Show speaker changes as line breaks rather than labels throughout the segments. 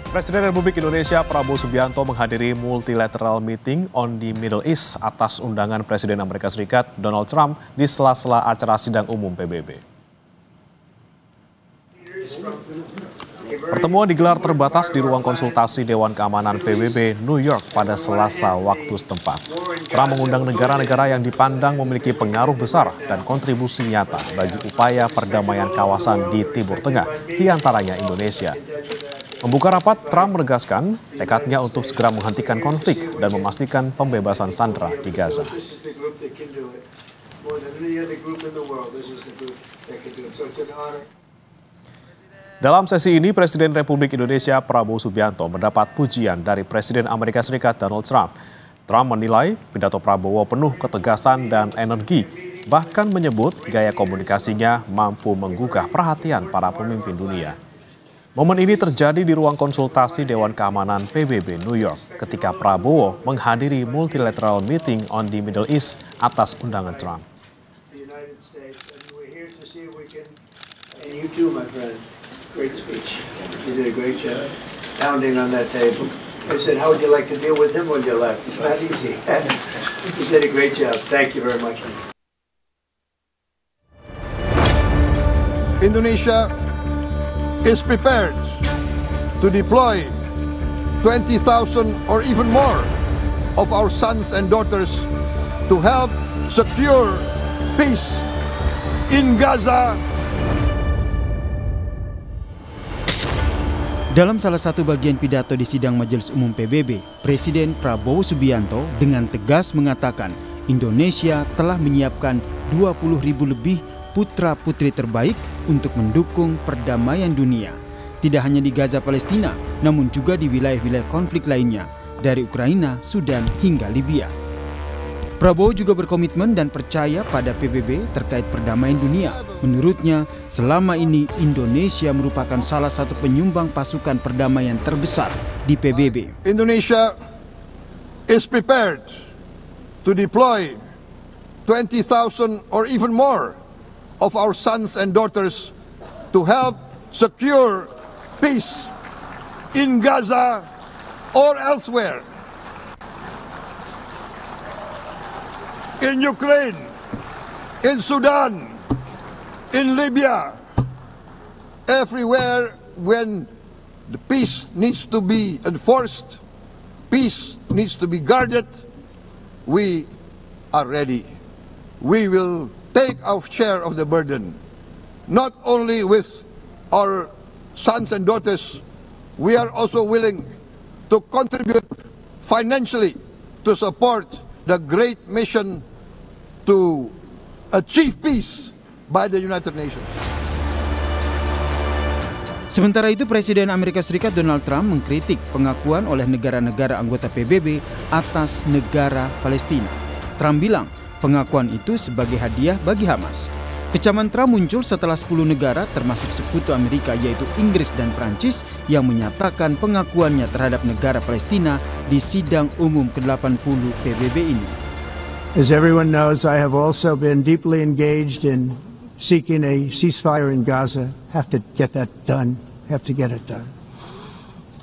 Presiden Republik Indonesia Prabowo Subianto menghadiri multilateral meeting on the Middle East atas undangan Presiden Amerika Serikat Donald Trump di sela-sela acara sidang umum PBB. Pertemuan digelar terbatas di ruang konsultasi Dewan Keamanan PBB New York pada Selasa waktu setempat. Trump mengundang negara-negara yang dipandang memiliki pengaruh besar dan kontribusi nyata bagi upaya perdamaian kawasan di Timur Tengah, diantaranya Indonesia. Membuka rapat, Trump menegaskan tekadnya untuk segera menghentikan konflik dan memastikan pembebasan sandera di Gaza. Dalam sesi ini, Presiden Republik Indonesia Prabowo Subianto mendapat pujian dari Presiden Amerika Serikat Donald Trump. Trump menilai pidato Prabowo penuh ketegasan dan energi, bahkan menyebut gaya komunikasinya mampu menggugah perhatian para pemimpin dunia. Momen ini terjadi di ruang konsultasi Dewan Keamanan PBB New York ketika Prabowo menghadiri multilateral meeting on the Middle East atas undangan Trump.
Great speech. You did a great job pounding on that table. I said, how would you like to deal with him on your left? It's not easy. You did a great job. Thank you very much.
Indonesia is prepared to deploy 20,000 or even more of our sons and daughters to help secure peace in Gaza.
Dalam salah satu bagian pidato di sidang Majelis Umum PBB, Presiden Prabowo Subianto dengan tegas mengatakan Indonesia telah menyiapkan 20.000 lebih putra-putri terbaik untuk mendukung perdamaian dunia. Tidak hanya di Gaza Palestina, namun juga di wilayah-wilayah konflik lainnya, dari Ukraina, Sudan, hingga Libya. Prabowo juga berkomitmen dan percaya pada PBB terkait perdamaian dunia. Menurutnya, selama ini Indonesia merupakan salah satu penyumbang pasukan perdamaian terbesar di PBB.
Indonesia is prepared to deploy 20,000 or even more of our sons and daughters to help secure peace in Gaza or elsewhere. In Ukraine, in Sudan, in Libya, everywhere when the peace needs to be enforced, peace needs to be guarded, we are ready. We will take our share of the burden, not only with our sons and daughters, we are also willing to contribute financially to support the great mission to achieve peace by the United Nations.
Sementara itu, Presiden Amerika Serikat Donald Trump mengkritik pengakuan oleh negara-negara anggota PBB atas negara Palestina. Trump bilang pengakuan itu sebagai hadiah bagi Hamas. Kecaman Trump muncul setelah 10 negara termasuk sekutu Amerika yaitu Inggris dan Prancis yang menyatakan pengakuannya terhadap negara Palestina di sidang umum ke-80 PBB ini.
As everyone knows, I have also been deeply engaged in seeking a ceasefire in Gaza. Have to get that done. Have to get it done.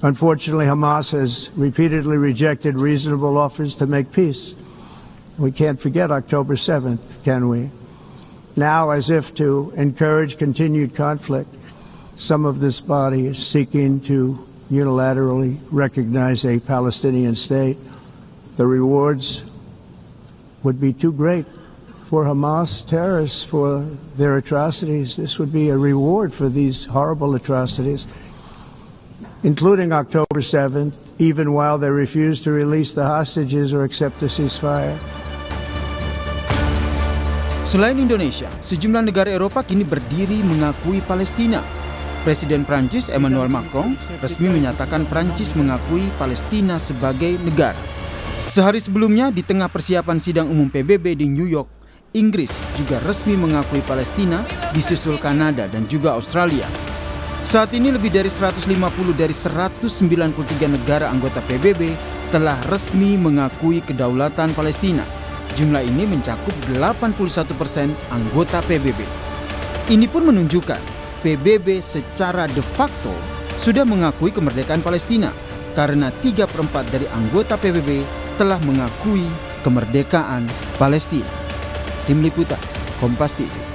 Unfortunately, Hamas has repeatedly rejected reasonable offers to make peace. We can't forget October 7th, can we? Now, as if to encourage continued conflict, some of this body is seeking to unilaterally recognize a Palestinian state. The rewards would be too great for Hamas terrorists for their atrocities. This would be a reward for these horrible atrocities, including October 7th, even while they refuse to release the hostages or accept a ceasefire.
Selain Indonesia, sejumlah negara Eropa kini berdiri mengakui Palestina. Presiden Prancis Emmanuel Macron resmi menyatakan Prancis mengakui Palestina sebagai negara. Sehari sebelumnya, di tengah persiapan sidang umum PBB di New York, Inggris juga resmi mengakui Palestina, disusul Kanada dan juga Australia. Saat ini lebih dari 150 dari 193 negara anggota PBB telah resmi mengakui kedaulatan Palestina. Jumlah ini mencakup 81% anggota PBB. Ini pun menunjukkan PBB secara de facto sudah mengakui kemerdekaan Palestina karena 3/4 dari anggota PBB telah mengakui kemerdekaan Palestina. Tim Liputan, Kompas TV.